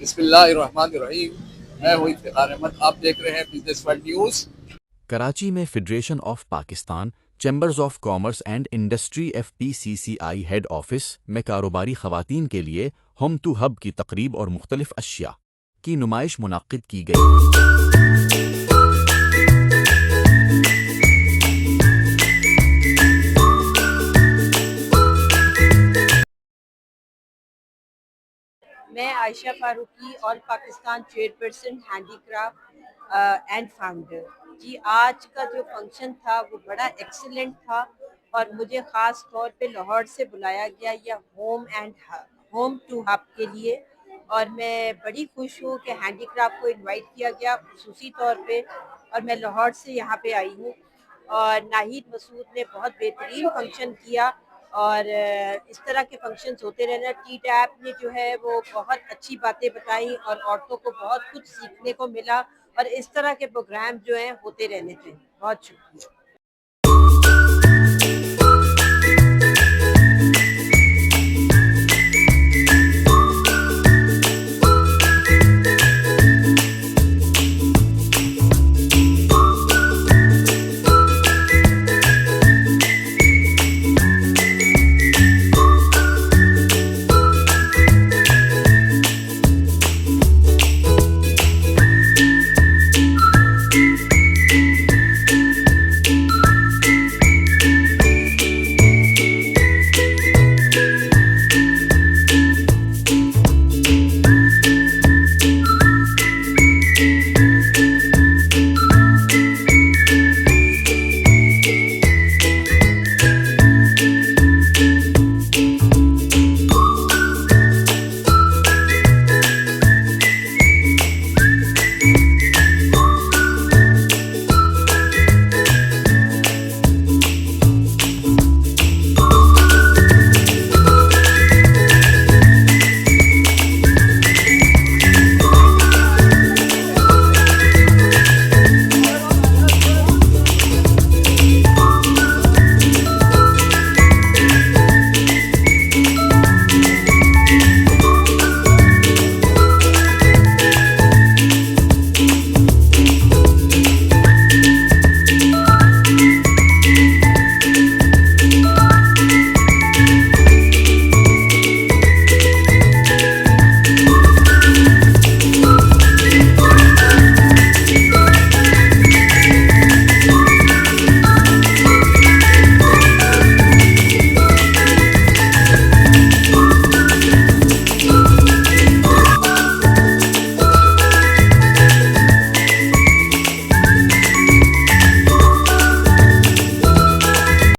بسم اللہ الرحمن الرحیم. میں ہوں افتخار احمد. آپ دیکھ رہے ہیں بزنس ورلڈ نیوز. کراچی میں federation of Pakistan chambers of commerce and industry FPCCI head office میں کاروباری خواتین کے لیے ہوم ٹو ہب کی تقریب اور مختلف اشیاء کی نمائش منعقد کی گئی۔ میں عائشہ فاروقی اور Pakistan chairperson handicraft and founder. جی آج کا جو فنکشن تھا وہ بڑا ایکسیلنٹ تھا اور مجھے خاص طور پہ لاہور سے بلایا گیا یہ ہوم ٹو ہب کے لیے، اور میں بڑی خوش ہوں کہ ہینڈی کرافٹ کو انوائٹ کیا گیا خصوصی طور پہ، اور میں لاہور سے یہاں پہ آئی ہوں. اور ناہید مسعود نے بہت بہترین فنکشن کیا، اور اس طرح کے فنکشنز ہوتے رہنا. ٹی ٹیپ نے جو ہے وہ بہت اچھی باتیں بتائیں اور عورتوں کو بہت کچھ سیکھنے کو ملا، اور اس طرح کے پروگرام جو ہیں ہوتے رہنے چاہیے. بہت شکریہ.